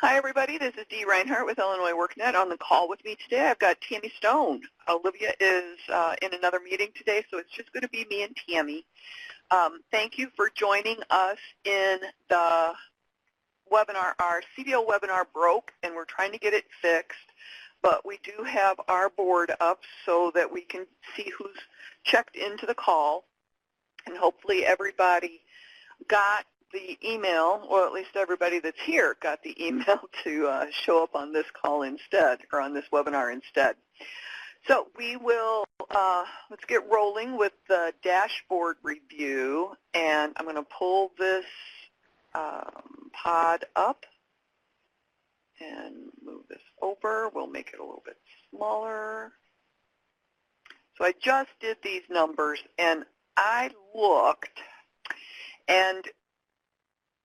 Hi, everybody. This is Dee Reinhardt with Illinois WorkNet. On the call with me today, I've got Tammy Stone. Olivia is in another meeting today, so it's just going to be me and Tammy. Thank you for joining us in the webinar. Our CBO webinar broke, and we're trying to get it fixed, but we do have our board up so that we can see who's checked into the call, and hopefully everybody got the email, or at least everybody that's here got the email to show up on this call instead, or on this webinar instead. So we will, let's get rolling with the dashboard review, and I'm going to pull this pod up and move this over. We'll make it a little bit smaller. So I just did these numbers, and I looked, and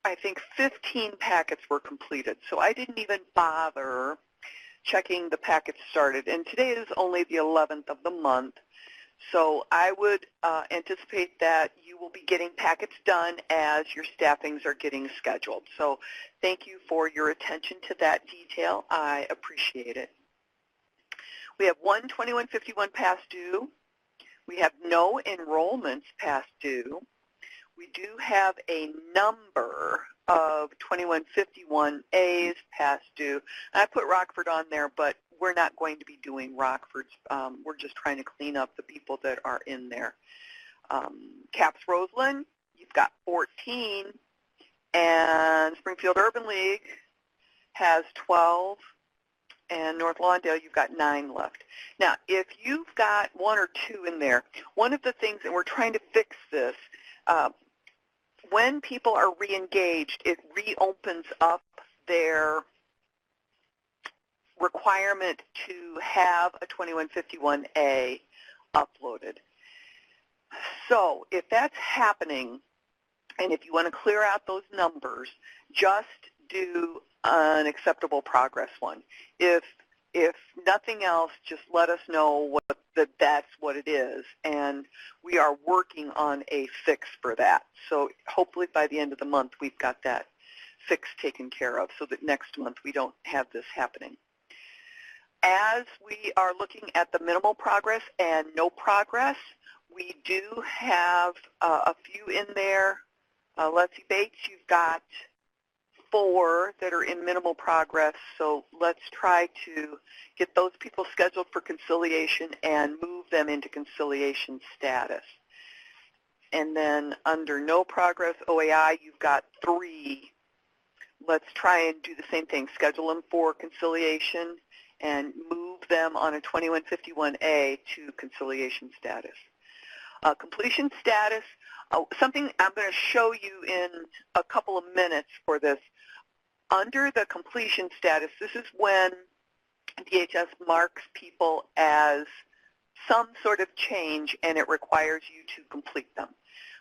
I think 15 packets were completed, so I didn't even bother checking the packets started. And today is only the 11th of the month, so I would anticipate that you will be getting packets done as your staffings are getting scheduled. So thank you for your attention to that detail. I appreciate it. We have 12151 past due. We have no enrollments past due. We do have a number of 2151As past due. I put Rockford on there, but we're not going to be doing Rockford's. We're just trying to clean up the people that are in there. Caps Roseland, you've got 14, and Springfield Urban League has 12, and North Lawndale, you've got 9 left. Now, if you've got 1 or 2 in there, one of the things, and we're trying to fix this, when people are re-engaged, it reopens up their requirement to have a 2151A uploaded. So if that's happening, and if you want to clear out those numbers, just do an acceptable progress one. If nothing else, just let us know that's what it is, and we are working on a fix for that. So hopefully by the end of the month we've got that fix taken care of so that next month we don't have this happening. As we are looking at the minimal progress and no progress, we do have a few in there. Leslie Bates, you've got 4 that are in minimal progress, so let's try to get those people scheduled for conciliation and move them into conciliation status. And then under no progress OAI, you've got 3. Let's try and do the same thing, schedule them for conciliation and move them on a 2151A to conciliation status. Completion status, something I'm going to show you in a couple of minutes for this. Under the completion status, this is when DHS marks people as some sort of change and it requires you to complete them.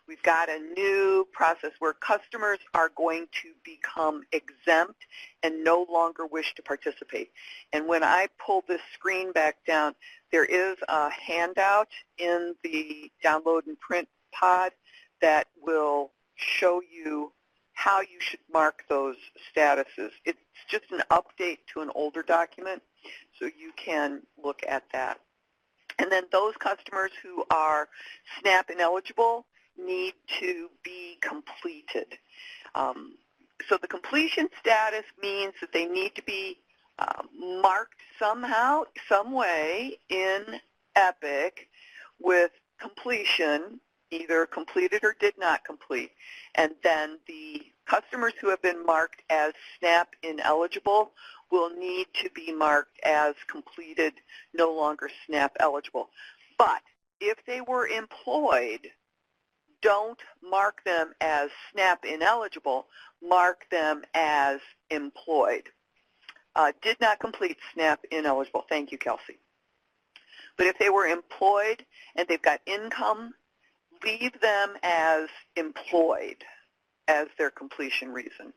We've got a new process where customers are going to become exempt and no longer wish to participate. And when I pull this screen back down, there is a handout in the download and print pod that will show you how you should mark those statuses. It's just an update to an older document, so you can look at that. And then those customers who are SNAP ineligible need to be completed. So the completion status means that they need to be marked somehow, some way in EPIC with completion, either completed or did not complete. And then the customers who have been marked as SNAP ineligible will need to be marked as completed, no longer SNAP eligible. But if they were employed, don't mark them as SNAP ineligible, mark them as employed. Did not complete SNAP ineligible. Thank you, Kelsey. But if they were employed and they've got income, leave them as employed as their completion reason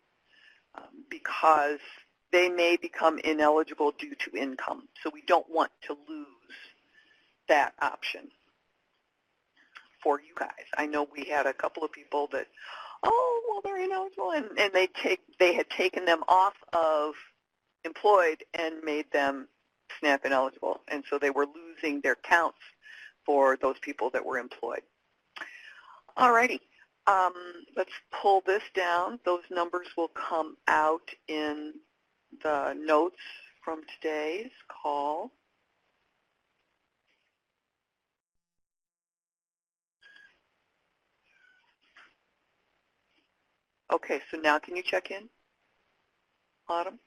because they may become ineligible due to income. So we don't want to lose that option for you guys. I know we had a couple of people that oh, well, they're ineligible, and they had taken them off of employed and made them SNAP ineligible, and so they were losing their counts for those people that were employed. All righty. Let's pull this down. Those numbers will come out in the notes from today's call. Okay, so now can you check in, Autumn?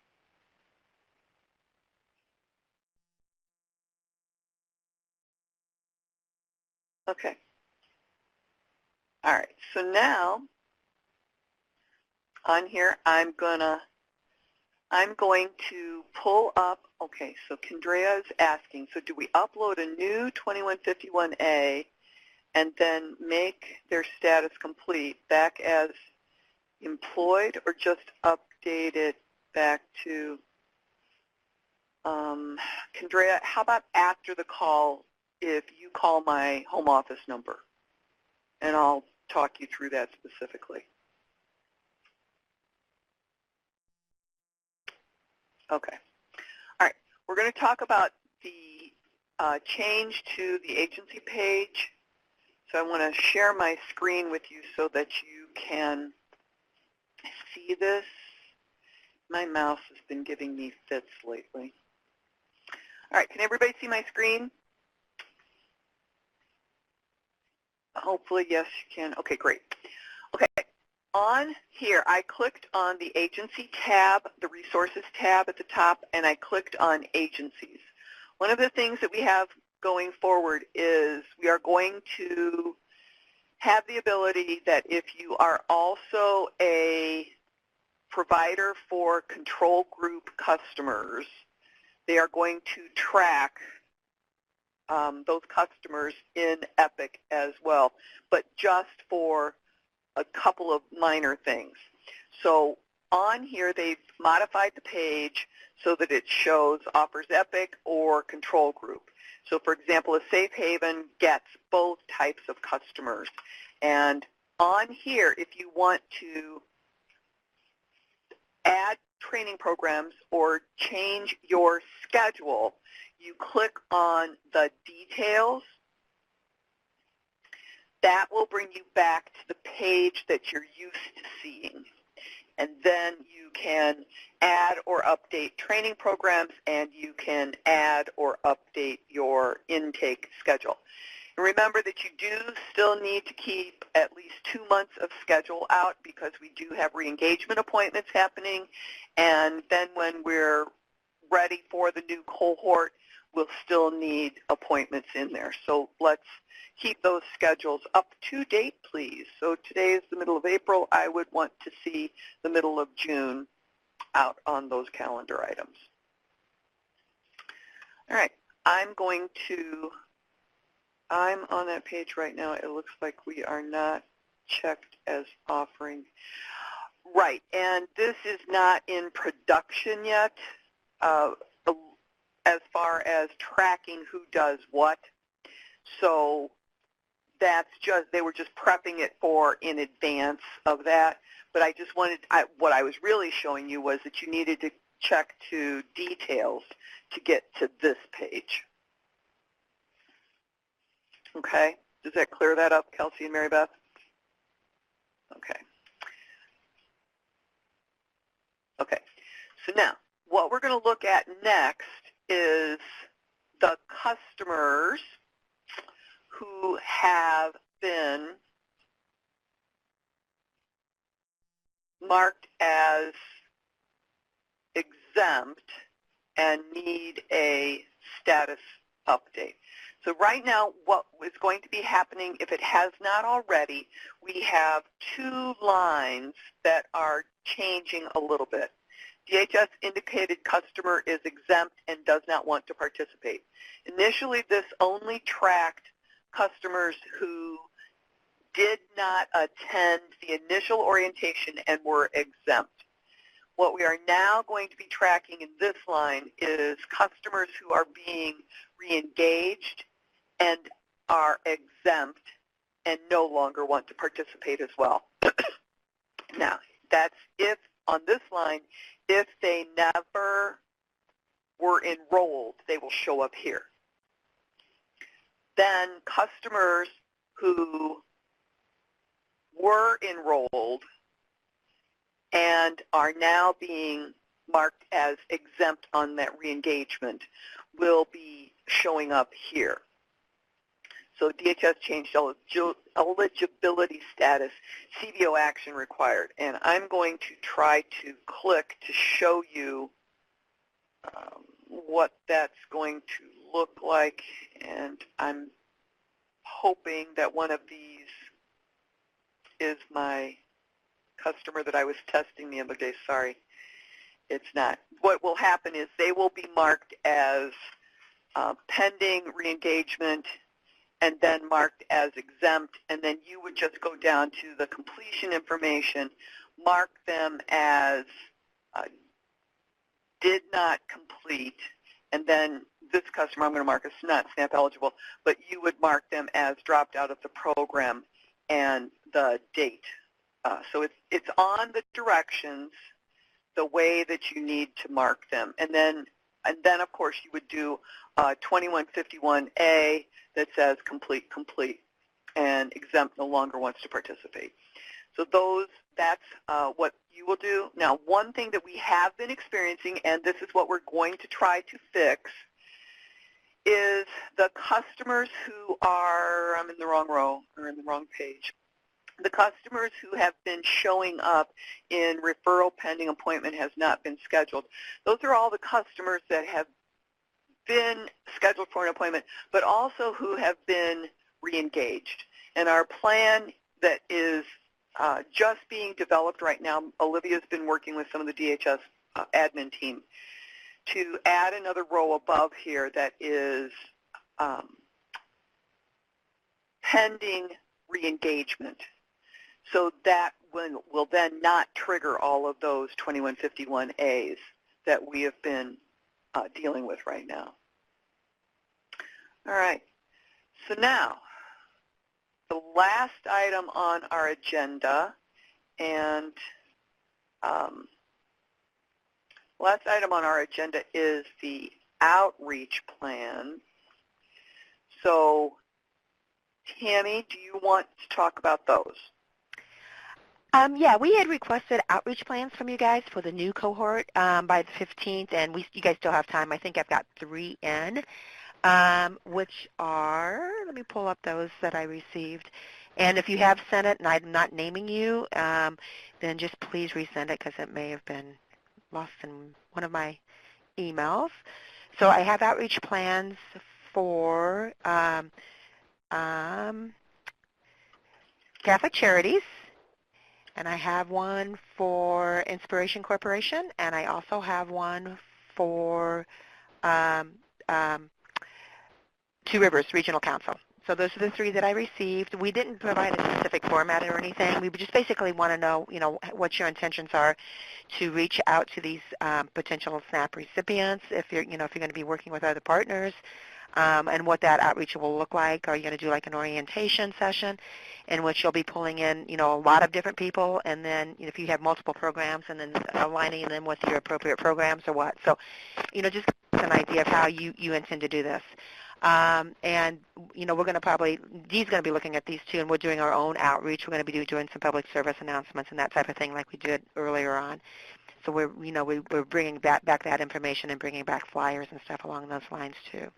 Okay. All right, so now on here I'm going to pull up, okay, so Kendrea is asking, so do we upload a new 2151A and then make their status complete back as employed, or just update it back to, Kendrea, how about after the call if you call my home office number, and I'll talk you through that specifically. Okay. All right. We're going to talk about the change to the agency page. So I want to share my screen with you so that you can see this. My mouse has been giving me fits lately. All right. Can everybody see my screen? Hopefully, yes, you can. Okay, great. Okay. On here, I clicked on the Agency tab, the Resources tab at the top, and I clicked on Agencies. One of the things that we have going forward is we are going to have the ability that if you are also a provider for control group customers, they are going to track those customers in Epic as well, but just for a couple of minor things. So on here, they've modified the page so that it shows offers Epic or control group. So for example, a Safe Haven gets both types of customers. And on here, if you want to add training programs or change your schedule, you click on the details. That will bring you back to the page that you're used to seeing. And then you can add or update training programs, and you can add or update your intake schedule. And remember that you do still need to keep at least 2 months of schedule out because we do have re-engagement appointments happening. And then when we're ready for the new cohort, we'll still need appointments in there. So let's keep those schedules up to date, please. So today is the middle of April. I would want to see the middle of June out on those calendar items. All right, I'm on that page right now. It looks like we are not checked as offering. Right, and this is not in production yet as far as tracking who does what. So that's just, they were just prepping it for in advance of that. But I just wanted, what I was really showing you was that you needed to check to details to get to this page. Okay, does that clear that up, Kelsey and Mary Beth? Okay. Okay, so now what we're going to look at next is the customers who have been marked as exempt and need a status update. So right now, what is going to be happening, if it has not already, we have 2 lines that are changing a little bit. DHS indicated customer is exempt and does not want to participate. Initially, this only tracked customers who did not attend the initial orientation and were exempt. What we are now going to be tracking in this line is customers who are being re-engaged and are exempt and no longer want to participate as well. Now, that's if, on this line, if they never were enrolled, they will show up here. Then customers who were enrolled and are now being marked as exempt on that reengagement will be showing up here. So DHS changed eligibility status, CBO action required. And I'm going to try to click to show you what that's going to look like. And I'm hoping that one of these is my customer that I was testing the other day. Sorry, it's not. What will happen is they will be marked as pending reengagement and then marked as exempt, and then you would just go down to the completion information, mark them as did not complete, and then this customer I'm going to mark as not SNAP eligible, but you would mark them as dropped out of the program and the date. So it's on the directions the way that you need to mark them. And then of course, you would do 2151A that says complete, complete, and exempt no longer wants to participate. So that's what you will do. Now, one thing that we have been experiencing, and this is what we're going to try to fix, is the customers who are, I'm in the wrong row, or in the wrong page, the customers who have been showing up in referral pending appointment has not been scheduled. Those are all the customers that have been scheduled for an appointment, but also who have been reengaged. And our plan that is just being developed right now, Olivia's been working with some of the DHS admin team to add another row above here that is pending reengagement. So that will then not trigger all of those 2151As that we have been dealing with right now. All right. So now, the last item on our agenda, and last item on our agenda is the outreach plan. So, Tammy, do you want to talk about those? Yeah, we had requested outreach plans from you guys for the new cohort by the 15th, and you guys still have time. I think I've got 3 in, which are, let me pull up those that I received. And if you have sent it and I'm not naming you, then just please resend it because it may have been lost in one of my emails. So I have outreach plans for Catholic Charities, and I have one for Inspiration Corporation, and I also have one for Two Rivers Regional Council. So those are the 3 that I received. We didn't provide a specific format or anything. We just basically want to know, what your intentions are to reach out to these potential SNAP recipients if you're going to be working with other partners. And what that outreach will look like. Are you going to do like an orientation session in which you'll be pulling in, a lot of different people, and then if you have multiple programs, and then aligning them with your appropriate programs or what? So, just an idea of how you intend to do this. And, we're going to probably, Dee's going to be looking at these too, and we're doing our own outreach. We're going to be doing some public service announcements and that type of thing like we did earlier on. So we're bringing back that information and bringing back flyers and stuff along those lines too.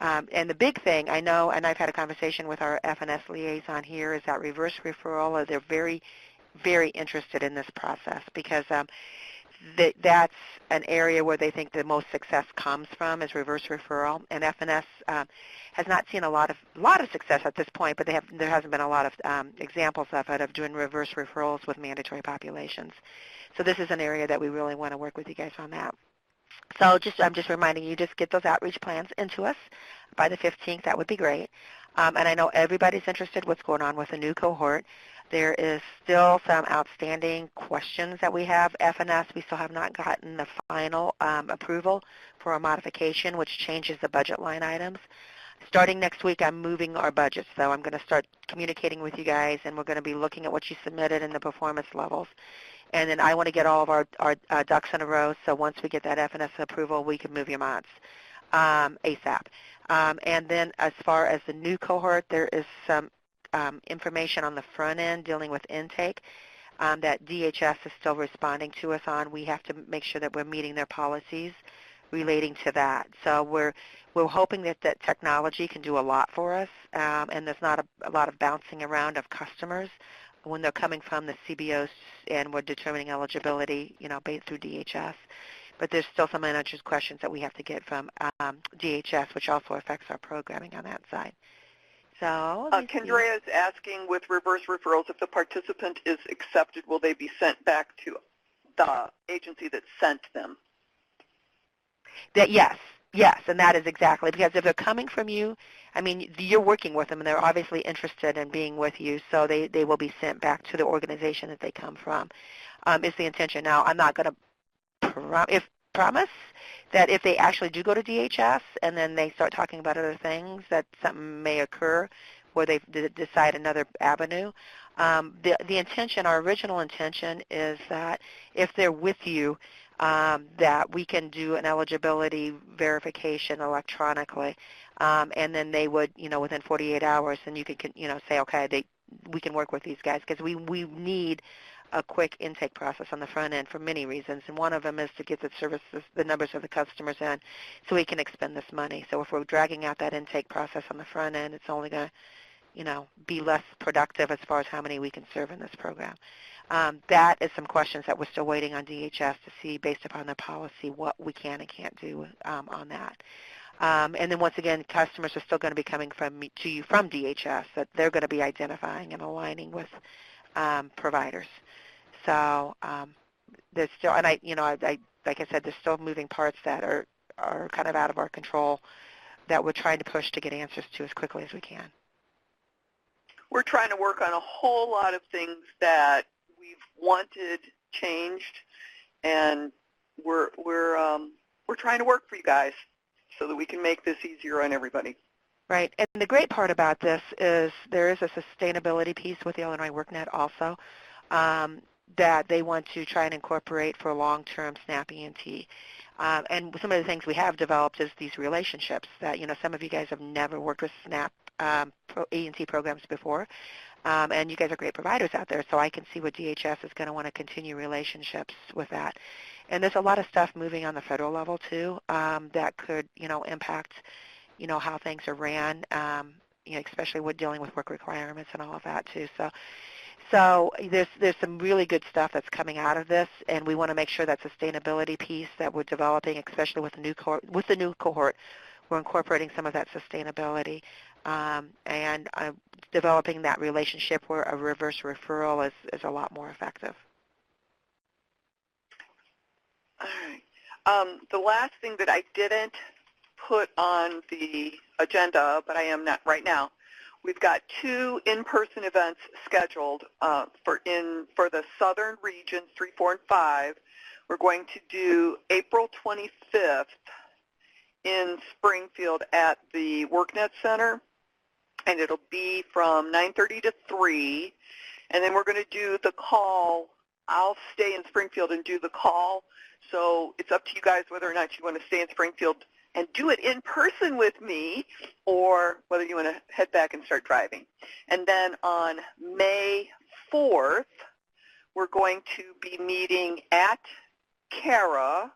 And the big thing, I know, and I've had a conversation with our F&S liaison here, is that reverse referral. They're very, very interested in this process because that's an area where they think the most success comes from is reverse referral. And F&S has not seen a lot of success at this point, but there hasn't been a lot of examples of it, of doing reverse referrals with mandatory populations. So this is an area that we really want to work with you guys on that. So I'm just reminding you, just get those outreach plans into us by the 15th. That would be great. And I know everybody's interested what's going on with the new cohort. There is still some outstanding questions that we have. F&S, we still have not gotten the final approval for a modification, which changes the budget line items. Starting next week, I'm moving our budgets, so I'm going to start communicating with you guys, and we're going to be looking at what you submitted and the performance levels. And then I want to get all of our ducks in a row, so once we get that F&S approval, we can move your mods ASAP. And then as far as the new cohort, there is some information on the front end dealing with intake that DHS is still responding to us on. We have to make sure that we're meeting their policies relating to that. So we're hoping that that technology can do a lot for us, and there's not a lot of bouncing around of customers when they're coming from the CBOs and we're determining eligibility, based through DHS. But there's still some unanswered questions that we have to get from DHS, which also affects our programming on that side. So Kendra is asking, with reverse referrals, if the participant is accepted, will they be sent back to the agency that sent them? Yes, and that is exactly, because if they're coming from you, you're working with them, and they're obviously interested in being with you, so they will be sent back to the organization that they come from, is the intention. Now, I'm not going to promise that if they actually do go to DHS and then they start talking about other things, that something may occur where they decide another avenue. The intention, our original intention, is that if they're with you, that we can do an eligibility verification electronically, and then they would, within 48 hours, and you could, say, okay, we can work with these guys, because we need a quick intake process on the front end for many reasons, and one of them is to get the services, the numbers of the customers in, so we can expend this money. So if we're dragging out that intake process on the front end, it's only going to, be less productive as far as how many we can serve in this program. That is some questions that we're still waiting on DHS to see, based upon their policy, what we can and can't do on that. And then once again, customers are still going to be coming to you from DHS, that they're going to be identifying and aligning with providers. So there's still, and like I said, there's still moving parts that are kind of out of our control that we're trying to push to get answers to as quickly as we can. We're trying to work on a whole lot of things that we've wanted changed, and we're trying to work for you guys so that we can make this easier on everybody. Right, and the great part about this is there is a sustainability piece with the Illinois workNet also that they want to try and incorporate for long-term SNAP ENT. And some of the things we have developed is these relationships that, some of you guys have never worked with SNAP ENT programs before, and you guys are great providers out there, so I can see what DHS is going to want to continue relationships with that. And there's a lot of stuff moving on the federal level, too, that could, impact how things are ran, especially with dealing with work requirements and all of that too. So there's some really good stuff that's coming out of this, and we want to make sure that sustainability piece that we're developing, especially with the new cohort, we're incorporating some of that sustainability and developing that relationship where a reverse referral is a lot more effective. All right. The last thing that I didn't put on the agenda, but I am not right now, we've got 2 in-person events scheduled for the southern regions, 3, 4, and 5. We're going to do April 25th in Springfield at the workNet Center, and it'll be from 9:30 to 3. And then we're going to do the call. I'll stay in Springfield and do the call. So it's up to you guys whether or not you want to stay in Springfield and do it in person with me, or whether you want to head back and start driving. And then on May 4th, we're going to be meeting at CARA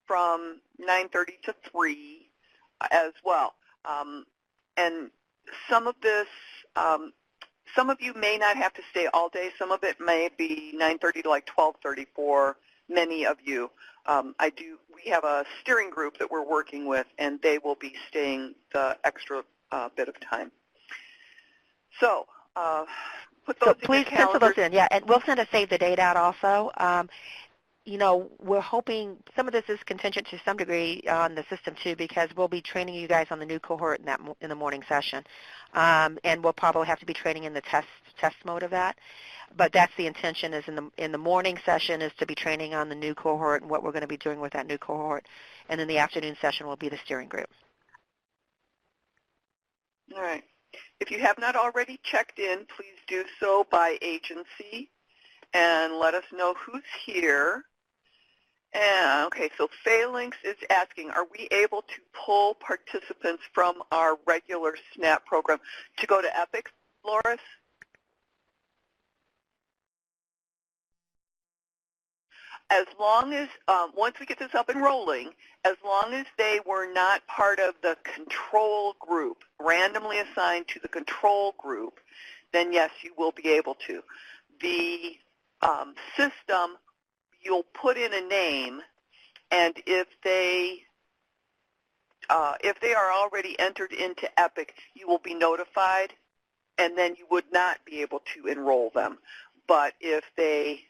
from 9:30 to 3 as well. And some of this, some of you may not have to stay all day. Some of it may be 9:30 to like 12:30 for many of you. We have a steering group that we're working with, and they will be staying the extra bit of time. So put those in please your pencil calendars. those in, yeah, and we'll send a save the date out also. We're hoping some of this is contingent to some degree on the system too, because we'll be training you guys on the new cohort in the morning session, and we'll probably have to be training in the test mode of that. But that's the intention, is in the morning session is to be training on the new cohort and what we're going to be doing with that new cohort, and then the afternoon session will be the steering group. All right. If you have not already checked in, please do so by agency and let us know who's here. And, okay, so Phalanx is asking, are we able to pull participants from our regular SNAP program to go to Epic, Loris? As long as, once we get this up and rolling, as long as they were not part of the control group, randomly assigned to the control group, then yes, you will be able to. The system, you'll put in a name, and if they are already entered into Epic, you will be notified, and then you would not be able to enroll them. But if they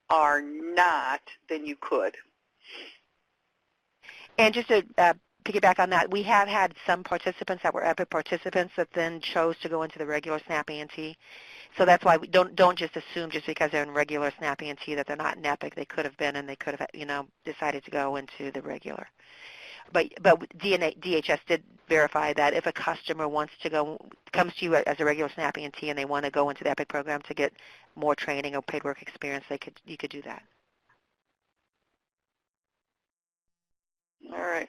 are not, then you could. And just to piggyback on that, we have had some participants that were EPIC participants that then chose to go into the regular SNAP ENT. So that's why we don't just assume just because they're in regular SNAP ENT that they're not in EPIC. They could have been, and they could have, decided to go into the regular. But DHS did verify that if a customer comes to you as a regular SNAP ENT and they want to go into the EPIC program to get more training or paid work experience, you could do that. All right.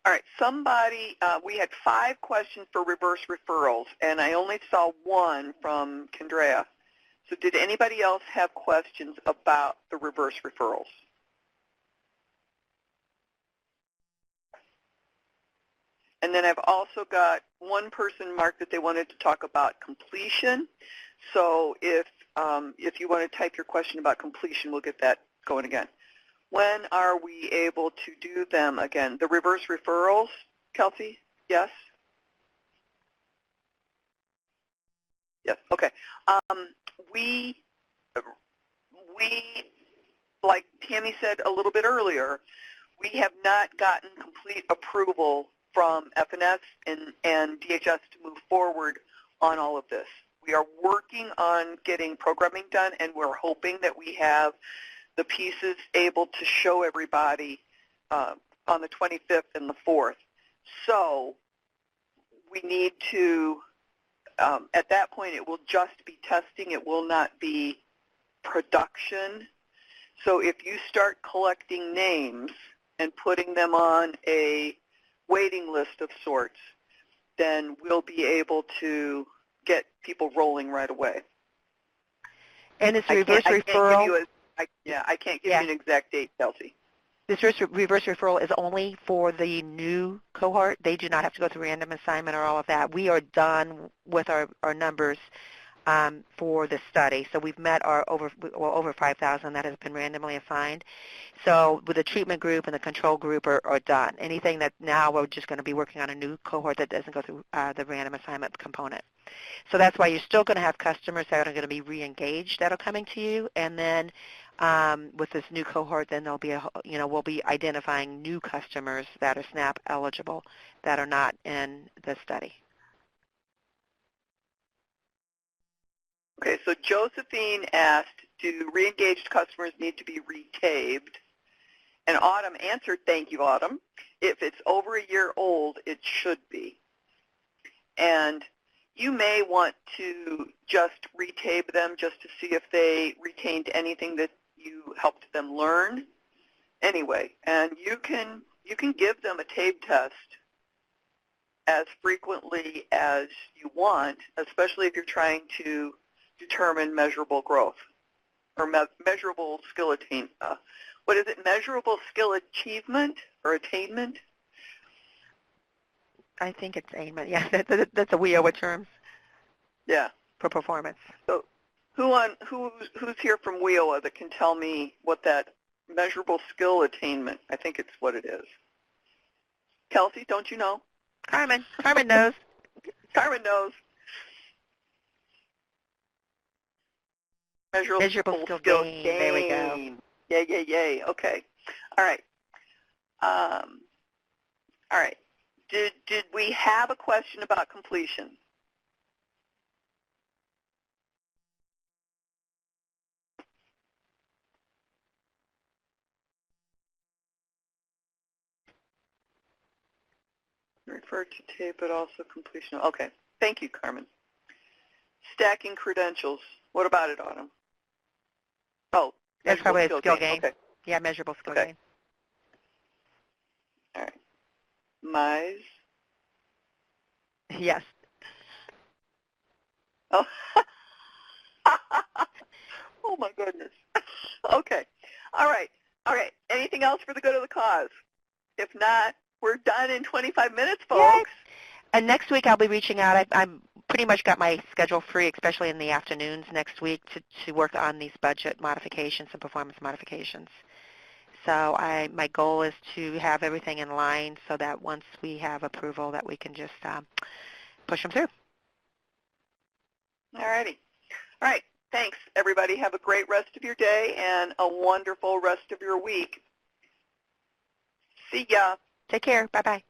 All right, somebody, we had 5 questions for reverse referrals, and I only saw 1 from Kendra. So did anybody else have questions about the reverse referrals? And then I've also got 1 person marked that they wanted to talk about completion. So if you want to type your question about completion, we'll get that going again. When are we able to do them again? The reverse referrals, Kelsey? Yes? Yes, okay. We, like Tammy said a little bit earlier, we have not gotten complete approval from FNS and DHS to move forward on all of this. We are working on getting programming done, and we're hoping that we have the pieces able to show everybody on the 25th and the 4th. So we need to, at that point, it will just be testing. It will not be production. So if you start collecting names and putting them on a waiting list of sorts, then we'll be able to get people rolling right away. And it's a reverse referral. I can't give you an exact date, Kelsey. This reverse referral is only for the new cohort. They do not have to go through random assignment or all of that. We are done with our numbers for the study. So we've met our over 5,000 that have been randomly assigned. So with the treatment group and the control group are done. Anything that now we're just going to be working on a new cohort that doesn't go through the random assignment component. So that's why you're still going to have customers that are going to be re-engaged that are coming to you, and then with this new cohort, then there'll be we'll be identifying new customers that are SNAP eligible that are not in the study. Okay, so Josephine asked, do re-engaged customers need to be re-tabed? And Autumn answered, thank you, Autumn. If it's over a year old, it should be. And you may want to just re-tabe them just to see if they retained anything that you helped them learn. Anyway, and you can give them a tabe test as frequently as you want, especially if you're trying to determine measurable growth or measurable skill attainment. What is it, measurable skill achievement or attainment? I think it's attainment. Yeah, that's a WIOA term. Yeah. For performance. So who's here from WIOA that can tell me what that measurable skill attainment, I think it's what it is. Kelsey, don't you know? Carmen knows. Carmen knows. Measurable skill gain. There we go. Yay. Okay. All right. All right. Did we have a question about completion? Refer to tape, but also completion. Okay. Thank you, Carmen. Stacking credentials. What about it, Autumn? Oh, That's probably a skill gain. gain. Okay. Yeah, measurable skill Okay. gain. All right. MISE. Yes. Oh. Oh, my goodness. Okay. All right. All right. Anything else for the good of the cause? If not, we're done in 25 minutes, folks. Yay. And next week I'll be reaching out. I'm pretty much got my schedule free, especially in the afternoons next week, to work on these budget modifications and performance modifications. So my goal is to have everything in line so that once we have approval that we can just push them through. All righty. All right. Thanks, everybody. Have a great rest of your day and a wonderful rest of your week. See ya. Take care. Bye-bye.